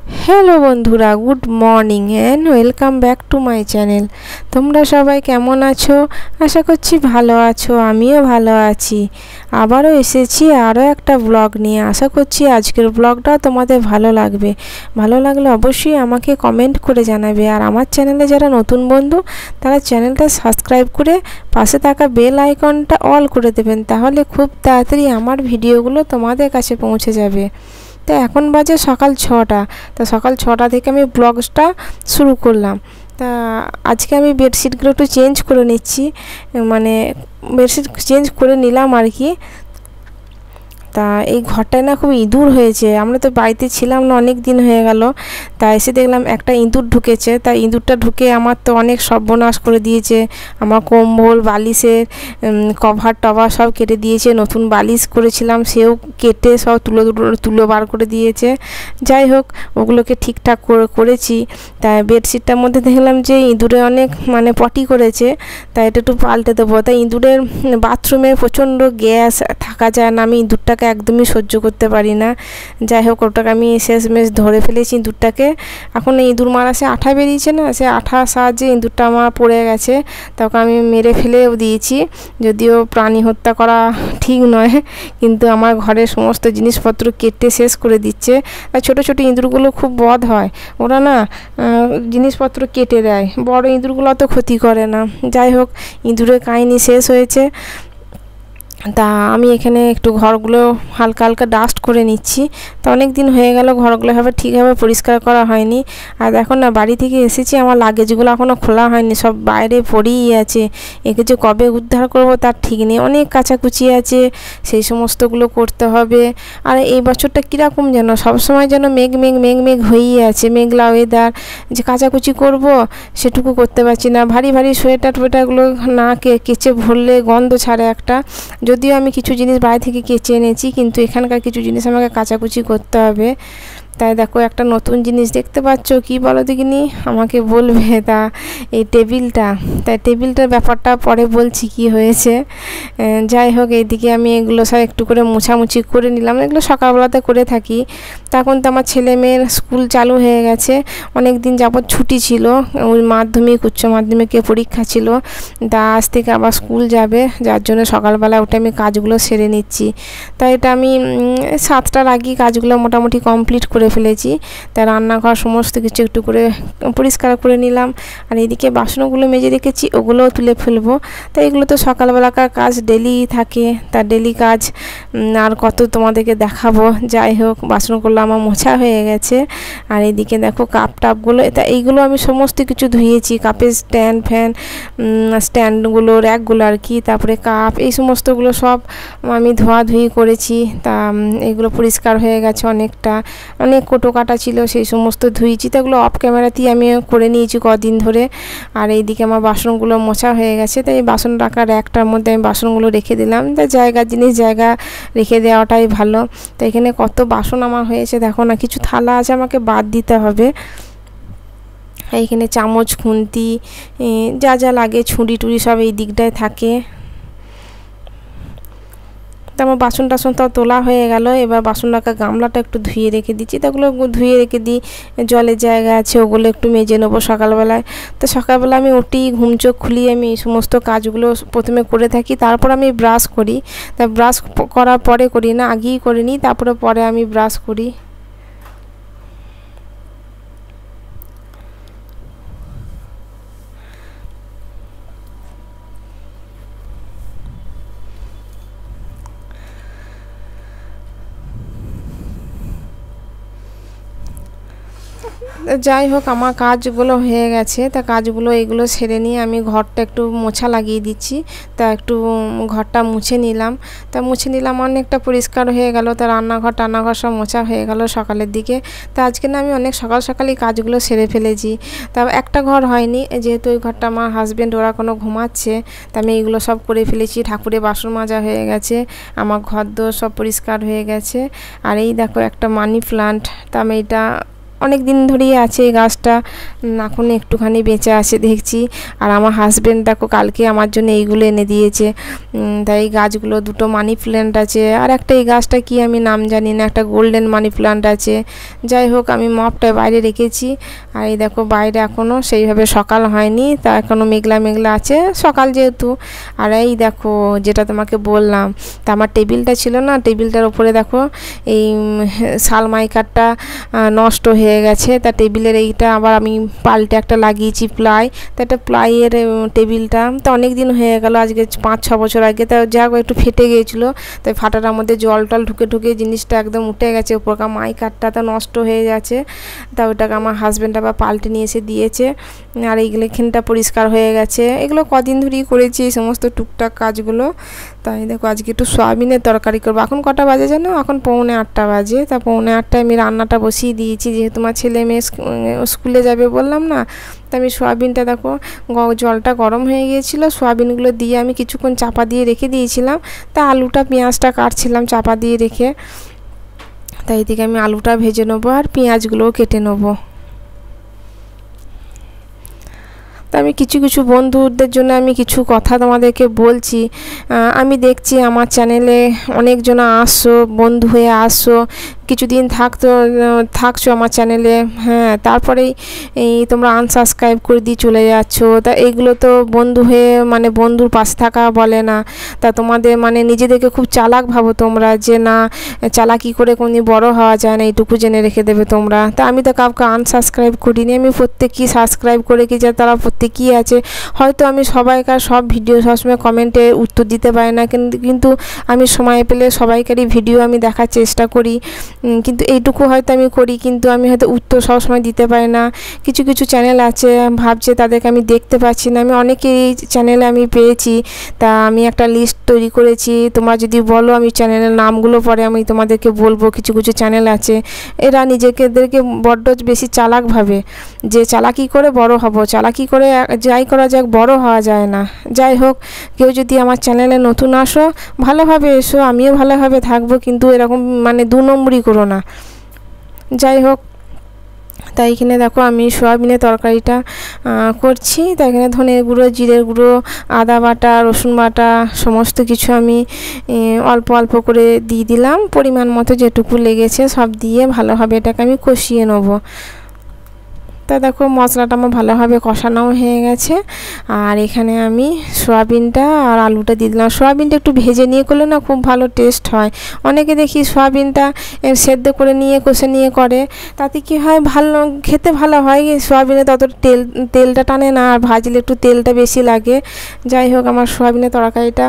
Hello বন্ধুরা, good morning and welcome back to my channel. তোমরা সবাই কেমন আছো? আশা করছি ভালো আছো, আমিও ভালো আছি। আবারও এসেছি আরও একটা ব্লগ নিয়ে। আশা করছি আজকের ব্লগটাও তোমাদের ভালো লাগবে। ভালো লাগলে অবশ্যই আমাকে কমেন্ট করে জানাবে। আর আমার চ্যানেলে যারা নতুন বন্ধু, তারা চ্যানেলটা সাবস্ক্রাইব করে পাশে থাকা বেল আইকনটা অল করে দেবেন, তাহলে খুব তাড়াতাড়ি আমার ভিডিওগুলো তোমাদের কাছে পৌঁছে যাবে। তো এখন বাজে সকাল 6টা। তো সকাল 6টা থেকে আমি ব্লগসটা শুরু করলাম। তা আজকে আমি বেডশিটগুলো একটু চেঞ্জ করে নিচ্ছি, মানে বেডশিট চেঞ্জ করে নিলাম আর কি। তা এই ঘরটায় না খুব ইঁদুর হয়েছে। আমরা তো বাড়িতে ছিলাম না, অনেক দিন হয়ে গেল। তা এসে দেখলাম একটা ইঁদুর ঢুকেছে। তা ইঁদুরটা ঢুকে আমার তো অনেক সর্বনাশ করে দিয়েছে। আমার কম্বল, বালিশের কভার টভার সব কেটে দিয়েছে। নতুন বালিশ করেছিলাম, সেও কেটে সব তুলো বার করে দিয়েছে। যাই হোক, ওগুলোকে ঠিকঠাক করেছি। তাই বেডশিটটার মধ্যে দেখলাম যে ইঁদুরে অনেক পটি করেছে। তাই এটা একটু পাল্টে দেবো। তাই ইঁদুরের বাথরুমে প্রচণ্ড গ্যাস, থাকা যায় না। আমি ইঁদুরটাকে একদমই সহ্য করতে পারি না। যাই হোক, ওটাকে আমি শেষমেশ ধরে ফেলেছি ইঁদুরটাকে। এখন ইঁদুর মারা সে আঠা বেরিয়েছে না, সে আঠার সাহায্যে ইঁদুরটা আমার পড়ে গেছে। তাকে আমি মেরে ফেলেও দিয়েছি। যদিও প্রাণী হত্যা করা ঠিক নয়, কিন্তু আমার ঘরের সমস্ত জিনিসপত্র কেটে শেষ করে দিচ্ছে। আর ছোটো ছোটো ইঁদুরগুলো খুব বদ হয়, ওরা না জিনিসপত্র কেটে দেয়। বড় ইঁদুরগুলো তো ক্ষতি করে না। যাই হোক, ইঁদুরের কাহিনী শেষ হয়েছে। তা আমি এখানে একটু ঘরগুলো হালকা হালকা ডাস্ট করে নিচ্ছি। তো অনেক দিন হয়ে গেল ঘরগুলো ঠিকভাবে পরিষ্কার করা হয়নি। আর এখন না বাড়ি থেকে এসেছি, আমার লাগেজগুলো এখনও খোলা হয়নি, সব বাইরে পড়েই আছে। একে যে কবে উদ্ধার করব তার ঠিক নেই। অনেক কাচাকুচি আছে, সেই সমস্তগুলো করতে হবে। আর এই বছরটা কীরকম যেন, সবসময় যেন মেঘ মেঘ মেঘ মেঘ হয়েই আছে, মেঘলা ওয়েদার। যে কাচাকুচি করব সেটুকু করতে পারছি না। ভারী ভারী সোয়েটার টোয়েটারগুলো না কেচে ভরলে গন্ধ ছাড়ে একটা। যদিও আমি কিছু জিনিস বাইরে থেকে কেচে এনেছি, কিন্তু এখানকার কিছু জিনিস আমাকে কাচাকুচি করতে হবে। তাই দেখো, একটা নতুন জিনিস দেখতে পাচ্ছ, কি বলো দেখিনি, আমাকে বলবে। তা এই টেবিলটা, তাই টেবিলটার ব্যাপারটা পরে বলছি কি হয়েছে। যাই হোক, এইদিকে আমি এগুলো সব একটু করে মোছামুছি করে নিলাম। এগুলো সকালবেলাতে করে থাকি। তখন তো আমার ছেলে মেয়ের স্কুল চালু হয়ে গেছে। অনেক দিন যাবৎ ছুটি ছিল, ওই মাধ্যমিক উচ্চ মাধ্যমিকে পরীক্ষা ছিল। তা আজ থেকে আবার স্কুল যাবে, যার জন্য সকালবেলা উঠে আমি কাজগুলো সেরে নিচ্ছি। তাই এটা আমি 7টার আগেই কাজগুলো মোটামুটি কমপ্লিট করে ফেলেছি। তাই রান্নাঘর সমস্ত কিছু একটু করে পরিষ্কার করে নিলাম। আর এদিকে বাসনগুলো মেজে রেখেছি, ওগুলোও তুলে ফেলবো। তাই এগুলো তো সকালবেলাকার কাজ, ডেলি থাকে, তার ডেলি কাজ আর কত তোমাদেরকে দেখাবো। যাই হোক, বাসনগুলো আমার মোছা হয়ে গেছে। আর এদিকে দেখো কাপ টাপগুলো, তা এইগুলো আমি সমস্ত কিছু ধুয়েছি। কাপের স্ট্যান্ডগুলো, র্যাকগুলো আর কি, তারপরে কাপ, এই সমস্তগুলো সব আমি ধোয়াধুয়ি করেছি। তা এগুলো পরিষ্কার হয়ে গেছে অনেকটা। অনেক কোটো কাটা ছিল, সেই সমস্ত ধুয়েছি। তো এগুলো অফ ক্যামেরাতেই আমি করে নিয়েছি কদিন ধরে। আর এইদিকে আমার বাসনগুলো মোছা হয়ে গেছে। তাই এই বাসন রাখার র্যাকটার মধ্যে আমি বাসনগুলো রেখে দিলাম। তা জায়গার জিনিস জায়গা রেখে দেওয়াটাই ভালো। তো এখানে কত বাসন আমার হয়েছে দেখো না। কিছু থালা আছে, আমাকে বাদ দিতে হবে। এইখানে চামচ, খুন্তি, যা যা লাগে, ছুরি টুরি সব এই দিকটায় থাকে। তো আমার বাসন টাসন তো তোলা হয়ে গেল। এবার বাসন রাখা গামলাটা একটু ধুয়ে রেখে দিচ্ছি। তো ওগুলো ধুয়ে রেখে দিই, জলের জায়গা আছে, ওগুলো একটু মেজে নেবো সকালবেলায়। তো সকালবেলা আমি উঠি, ঘুম চোখ খুলিয়ে আমি এই সমস্ত কাজগুলো প্রথমে করে থাকি। তারপর আমি ব্রাশ করি। তা ব্রাশ করার পরে করি না, আগেই করে নিই, পরে আমি ব্রাশ করি। যাই হোক, আমার কাজগুলো হয়ে গেছে। তা কাজগুলো এগুলো সেরে নিয়ে আমি ঘরটা একটু মোছা লাগিয়ে দিচ্ছি। তা একটু ঘরটা মুছে নিলাম। তা মুছে নিলাম, অনেকটা পরিষ্কার হয়ে গেল। তা টান্নাঘর সব মোছা হয়ে গেল সকালের দিকে। তা আজকে না আমি অনেক সকালই কাজগুলো সেরে ফেলেছি। তা একটা ঘর হয়নি, যেহেতু ওই ঘরটা আমার হাজব্যান্ড ওরা কোনো ঘুমাচ্ছে। তা আমি এইগুলো সব করে ফেলেছি। ঠাকুরের বাসন মাজা হয়ে গেছে, আমার ঘর দোর সব পরিষ্কার হয়ে গেছে। আর এই দেখো একটা মানি প্লান্ট। তা আমি এটা অনেক দিন ধরেই আছে এই গাছটা, এখন একটুখানি বেঁচে আছে দেখছি। আর আমার হাজবেন্ড দেখো কালকে আমার জন্য এইগুলো এনে দিয়েছে। তাই এই গাছগুলো দুটো মানি প্ল্যান্ট আছে, আর একটা এই গাছটা কি আমি নাম জানি না, একটা গোল্ডেন মানি প্ল্যান্ট আছে। যাই হোক আমি মপটা বাইরে রেখেছি। আর এই দেখো বাইরে এখনও সেইভাবে সকাল হয়নি, তা এখনও মেঘলা মেঘলা আছে সকাল যেহেতু। আর এই দেখো যেটা তোমাকে বললাম, তা আমার টেবিলটা ছিল না, টেবিলটার ওপরে দেখো এই সালমাইকারটা নষ্ট হয়ে গেছে। তা টেবিলের এইটা আবার আমি পাল্টে একটা লাগিয়েছি প্লাই। তা একটা প্লাইয়ের টেবিলটা তো অনেক দিন হয়ে গেল, আজকে 5-6 বছর আগে। তা যা একটু ফেটে গিয়েছিলো, তাই ফাটাটার মধ্যে জল টল ঢুকে ঢুকে জিনিসটা একদম উঠে গেছে, উপরকার মাইকারটা তো নষ্ট হয়ে গেছে। তা ওটাকে আমার হাজব্যান্ড আবার পাল্টে নিয়ে এসে দিয়েছে। আর এইগুলো এখানটা পরিষ্কার হয়ে গেছে। এগুলো কদিন ধরেই করেছি এই সমস্ত টুকটাক কাজগুলো। তাই দেখো আজকে একটু সয়াবিনের তরকারি করবো। এখন কটা বাজে জানো? এখন 7:45 বাজে। তা 7:45টায় আমি রান্নাটা বসিয়ে দিয়েছি, যেহেতু আমার ছেলে মেয়ে স্কুলে যাবে বললাম না। তা আমি সয়াবিনটা দেখো জলটা গরম হয়ে গিয়েছিলো, সয়াবিনগুলো দিয়ে আমি কিছুক্ষণ চাপা দিয়ে রেখে দিয়েছিলাম। তা আলুটা পেঁয়াজটা কাটছিলাম চাপা দিয়ে রেখে। তাই এদিকে আমি আলুটা ভেজে নেবো আর পেঁয়াজগুলোও কেটে নেবো। তা আমি কিছু কিছু বন্ধুদের জন্য আমি কিছু কথা তোমাদেরকে বলছি। আমি দেখছি আমার চ্যানেলে অনেকজন আসছো, বন্ধু হয়ে আসছো, কিছুদিন থাকছো আমার চ্যানেলে, হ্যাঁ, তারপরেই এই তোমরা আনসাবস্ক্রাইব করে দিয়ে চলে যাচ্ছ। তা এইগুলো তো বন্ধু হয়ে মানে বন্ধুর পাশে থাকা বলে না। তা তোমাদের মানে নিজেদেরকে খুব চালাক ভাবো তোমরা, যে না চালাকি করে কোনো বড় হওয়া যায় না, এইটুকু জেনে রেখে দেবে তোমরা। তা আমি তো কাউকে আনসাবস্ক্রাইব করিনি, আমি প্রত্যেকই সাবস্ক্রাইব করে কি, যে তারা প্রত্যেকই আছে। হয়তো আমি সবাইকার সব ভিডিও সবসময় কমেন্টে উত্তর দিতে পারি না, কিন্তু আমি সময় পেলে সবাইকারই ভিডিও আমি দেখার চেষ্টা করি। কিন্তু এইটুকু হয়তো আমি করি, কিন্তু আমি হয়তো উত্তর সবসময় দিতে পারি না। কিছু কিছু চ্যানেল আছে ভাবছে তাদেরকে আমি দেখতে পাচ্ছি না, আমি অনেকেই চ্যানেলে আমি পেয়েছি। তা আমি একটা লিস্ট তৈরি করেছি, তোমরা যদি বলো আমি চ্যানেলের নামগুলো পরে আমি তোমাদেরকে বলবো। কিছু কিছু চ্যানেল আছে এরা এদেরকে বড্ড বেশি চালাক ভাবে, যে চালাকি করে বড় হব, চালাকি করে যাই করা যাক বড় হওয়া যায় না। যাই হোক, কেউ যদি আমার চ্যানেলে নতুন আসো ভালোভাবে এসো, আমিও ভালোভাবে থাকবো, কিন্তু এরকম মানে 2 নম্বরই করো না। যাই হোক, তাই এখানে দেখো আমি সয়াবিনের তরকারিটা করছি। তাই এখানে ধনের গুঁড়ো, জিরের গুঁড়ো, আদা বাটা, রসুন বাটা সমস্ত কিছু আমি অল্প অল্প করে দিয়ে দিলাম, পরিমাণ মতো যেটুকু লেগেছে সব দিয়ে ভালোভাবে এটাকে আমি কষিয়ে নেবো। তা দেখো মশলাটা আমার ভালোভাবে কষানোও হয়ে গেছে। আর এখানে আমি সয়াবিনটা আর আলুটা দিয়ে দিলাম। সয়াবিনটা একটু ভেজে নিয়ে করলে না খুব ভালো টেস্ট হয়। অনেকে দেখি সয়াবিনটা সেদ্ধ করে নিয়ে কষে নিয়ে করে, তাতে কি হয় ভালো খেতে ভালো হয়, সয়াবিনে তত তেলটা টানে না, আর ভাজলে একটু তেলটা বেশি লাগে। যাই হোক, আমার সয়াবিনের তরকারিটা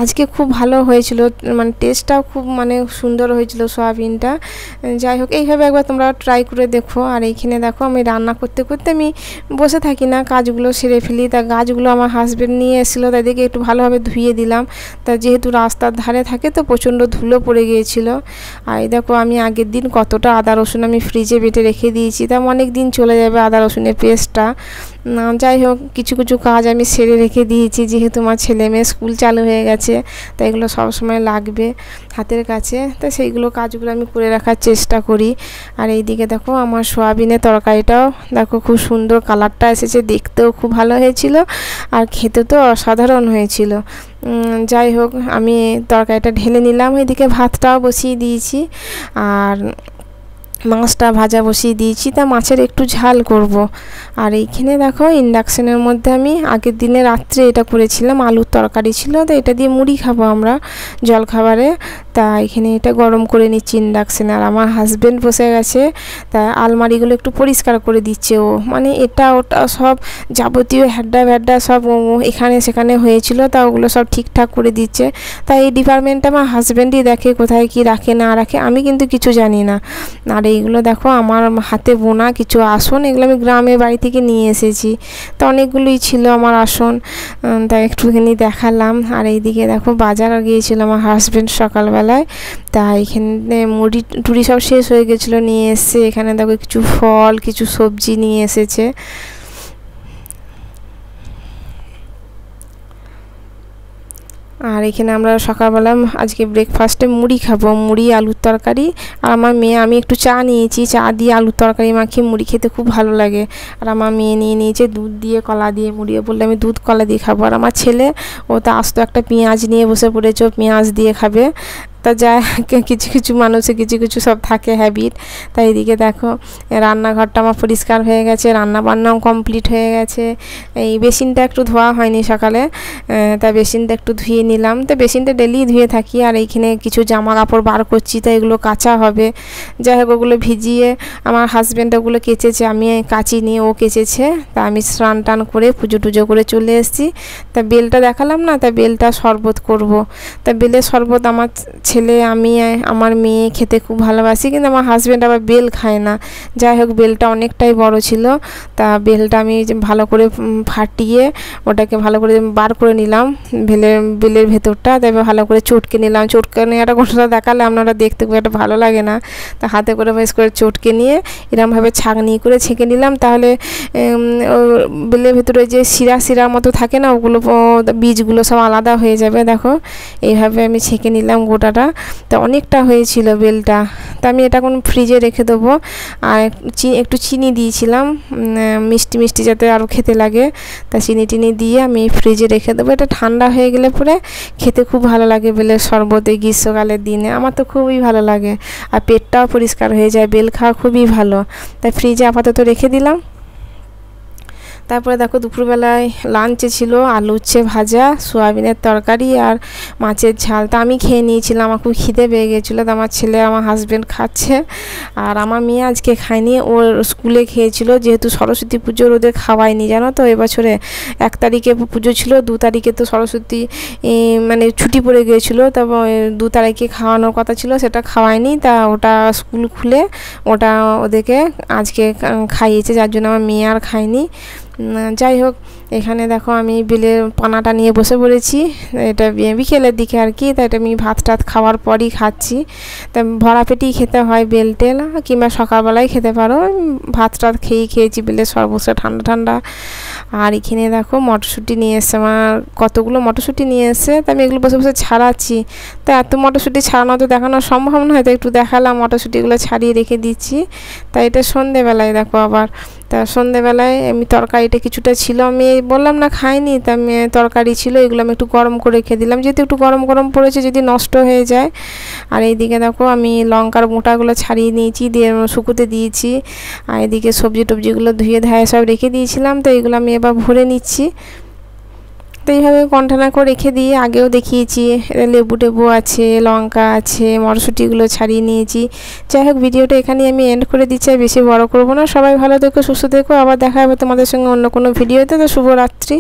আজকে খুব ভালো হয়েছিল, মানে টেস্টটাও খুব মানে সুন্দর হয়েছিল সয়াবিনটা। যাই হোক, এইভাবে একবার তোমরা ট্রাই করে দেখো। আর এইখানে দেখো আমি রান্না করতে করতে আমি বসে থাকি না, কাজগুলো সেরে ফেলি। তা গাছগুলো আমার হাজব্যান্ড নিয়ে এসেছিলো, তাদেরকে একটু ভালোভাবে ধুয়ে দিলাম। তা যেহেতু রাস্তার ধারে থাকে তো প্রচণ্ড ধুলো পড়ে গিয়েছিলো। আর এই দেখো আমি আগের দিন কতটা আদা রসুন আমি ফ্রিজে বেটে রেখে দিয়েছি, তা অনেক দিন চলে যাবে আদা রসুনের পেস্টটা। যাই হোক, কিছু কিছু কাজ আমি সেরে রেখে দিয়েছি, যেহেতু আমার ছেলে মেয়ে স্কুল চালু হয়ে গেছে, তাই এগুলো সবসময় লাগবে হাতের কাছে। তো সেইগুলো কাজগুলো আমি করে রাখার চেষ্টা করি। আর এইদিকে দেখো আমার সয়াবিনের তরকারিটাও দেখো খুব সুন্দর কালারটা এসেছে, দেখতেও খুব ভালো হয়েছিল, আর খেতে তো অসাধারণ হয়েছিল। যাই হোক, আমি তরকারিটা ঢেলে নিলাম, এদিকে ভাতটাও বসিয়ে দিয়েছি, আর মাছটা ভাজা বসিয়ে দিয়েছি। তা মাছের একটু ঝাল করব। আর এইখানে দেখো ইন্ডাকশানের মধ্যে আমি আগের দিনে রাত্রে এটা করেছিলাম, আলুর তরকারি ছিল, তো এটা দিয়ে মুড়ি খাবো আমরা জলখাবারে। তা এখানে এটা গরম করে নিচ্ছি ইন্ডাকশানে। আর আমার হাজব্যান্ড বসে গেছে, তা আলমারিগুলো একটু পরিষ্কার করে দিচ্ছে ও, মানে এটা ওটা সব যাবতীয় হ্যাড্ডা ভ্যাড্ডা সব এখানে সেখানে হয়েছিল, তা ওগুলো সব ঠিকঠাক করে দিচ্ছে। তাই এই ডিপার্টমেন্টটা আমার হাজব্যান্ডই দেখে, কোথায় কি রাখে না রাখে, আমি কিন্তু কিছু জানি না। আর এইগুলো দেখো আমার হাতে বোনা কিছু আসন, এগুলো আমি গ্রামের বাড়ি থেকে নিয়ে এসেছি। তো অনেকগুলোই ছিল আমার আসন, তাই একটুখানি দেখালাম। আর এইদিকে দেখো বাজার গিয়েছিল আমার হাজব্যান্ড সকালবেলায়, তা এখানে মুড়ি টুড়ি সব শেষ হয়ে গেছিলো, নিয়ে এসছে। এখানে দেখো কিছু ফল কিছু সবজি নিয়ে এসেছে। আর এখানে আমরা সকালবেলা আজকে ব্রেকফাস্টে মুড়ি খাবো, মুড়ি আলুর তরকারি। আর আমার মেয়ে, আমি একটু চা নিয়েছি, চা দিয়ে আলুর তরকারি মাখিয়ে মুড়ি খেতে খুব ভালো লাগে। আর আমার মেয়ে নিয়ে নিয়েছে দুধ দিয়ে কলা দিয়ে মুড়ি, বললে আমি দুধ কলা দিয়ে খাবো। আর আমার ছেলে, ও তো আস্ত একটা পেঁয়াজ নিয়ে বসে পড়েছে, পেঁয়াজ দিয়ে খাবে। তা যা কিছু কিছু মানুষের কিছু কিছু সব থাকে হ্যাবিট। তাই এদিকে দেখো রান্নাঘরটা আমার পরিষ্কার হয়ে গেছে, রান্না বান্নাও কমপ্লিট হয়ে গেছে। এই বেসিনটা একটু ধোয়া হয়নি সকালে, তাই বেসিনটা একটু ধুয়ে নিলাম। তো বেসিনটা ডেলি ধুয়ে থাকি। আর এইখানে কিছু জামা কাপড় বার করছি, তাই এগুলো কাচা হবে। যাই হোক, ওগুলো ভিজিয়ে আমার হাজব্যান্ড ওগুলো কেচেছে, আমি কাচি নিয়ে ও কেচেছে। তা আমি স্নান টান করে পুজো টুজো করে চলে এসেছি। তা বেলটা দেখালাম না, তা বেলটা শরবত করব। তা বেলের শরবত আমার ছেলে, আমি, আমার মেয়ে খেতে খুব ভালোবাসি, কিন্তু আমার হাজব্যান্ড আবার বেল খায় না। যাই হোক, বেলটা অনেকটাই বড় ছিল। তা বেলটা আমি ভালো করে ফাটিয়ে ওটাকে ভালো করে বার করে নিলাম, বেলের ভেতরটা। তারপর ভালো করে চটকে নিলাম। চটকে নেওয়াটা কোনটা দেখালে আপনারা দেখতে খুব একটা ভালো লাগে না। তা হাতে করে বেশ করে চটকে নিয়ে এরকমভাবে ছাঁকনি করে ছেঁকে নিলাম। তাহলে বেলের ভেতরে যে শিরা মতো থাকে না, ওগুলো বীজগুলো সব আলাদা হয়ে যাবে। দেখো এইভাবে আমি ছেঁকে নিলাম গোটাটা। তা অনেকটা হয়েছিল বেলটা। তা আমি এটা এখন ফ্রিজে রেখে দেবো। আর একটু চিনি দিয়েছিলাম, মিষ্টি মিষ্টি যাতে আরও খেতে লাগে। তা চিনি টিনি দিয়ে আমি ফ্রিজে রেখে দেবো। এটা ঠান্ডা হয়ে গেলে পরে খেতে খুব ভালো লাগে বেলের শরবত এই গ্রীষ্মকালের দিনে। আমার তো খুবই ভালো লাগে, আর পেটটাও পরিষ্কার হয়ে যায়। বেল খাওয়া খুবই ভালো। তাই ফ্রিজে আপাতত রেখে দিলাম। তারপরে দেখো দুপুরবেলায় লাঞ্চে ছিল আলু উচ্ছে ভাজা, সোয়াবিনের তরকারি আর মাছের ঝাল। তা আমি খেয়ে নিয়েছিলাম, আমার খুব খিদে পেয়ে গেছিলো। তো আমার ছেলে, আমার হাজব্যান্ড খাচ্ছে। আর আমার মেয়ে আজকে খায়নি, ওর স্কুলে খেয়েছিল, যেহেতু সরস্বতী পুজোর ওদের খাওয়ায়নি, জানো তো। এবছরে 1 তারিখে পুজো ছিল, 2 তারিখে তো সরস্বতী মানে ছুটি পড়ে গিয়েছিলো। তারপর 2 তারিখে খাওয়ানোর কথা ছিল, সেটা খাওয়ায়নি। তা ওটা স্কুল খুলে ওটা ওদেরকে আজকে খাইয়েছে, যার জন্য আমার মেয়ে আর খায়নি। যাই হোক, এখানে দেখো আমি বেলের পানাটা নিয়ে বসে পড়েছি। এটা বিকেলের দিকে আর কি। তাই এটা আমি ভাত টাত খাওয়ার পরই খাচ্ছি। তা ভরা পেটেই খেতে হয় বেল টেল, কিংবা সকালবেলায় খেতে পারো। ভাত টাত খেয়েছি বেলের শরবতটা ঠান্ডা ঠান্ডা। আর এখানে দেখো মটরশুঁটি নিয়ে এসছে, আমার কতগুলো মটরশুঁটি নিয়ে এসছে। তা আমি এগুলো বসে বসে ছাড়াচ্ছি। তা এত মটরশুঁটি ছাড়ানো তো দেখানো সম্ভব নয়, তো একটু দেখালাম, মটরশুঁটিগুলো ছাড়িয়ে রেখে দিচ্ছি। তাই এটা সন্ধেবেলায় দেখো আবার। তা সন্ধেবেলায় আমি তরকারিটা কিছুটা ছিল, আমি বললাম না খাইনি। তা আমি তরকারি ছিল, এগুলো আমি একটু গরম করে রেখে দিলাম, যেহেতু একটু গরম গরম পড়েছে, যদি নষ্ট হয়ে যায়। আর এইদিকে দেখো আমি লঙ্কার মোটাগুলো ছাড়িয়ে নিয়েছি, দিয়ে শুকোতে দিয়েছি। আর এদিকে সবজি টবজিগুলো ধুয়ে ধায়ে সব রেখে দিয়েছিলাম। তো এগুলো আমি এবার ভরে নিচ্ছি। তো এইভাবে কন্টেনার করে রেখে দিয়ে আগেও দেখিয়েছি, লেবু টেবু আছে, লঙ্কা আছে, মটরশুঁটিগুলো ছাড়িয়ে নিয়েছি। যাই হোক, ভিডিওটা এখানেই আমি এন্ড করে দিচ্ছি, বেশি বড় করবো না। সবাই ভালো থেকো, সুস্থ থেকো। আবার দেখা হবে তোমাদের সঙ্গে অন্য কোনো ভিডিওতে। তো শুভরাত্রি।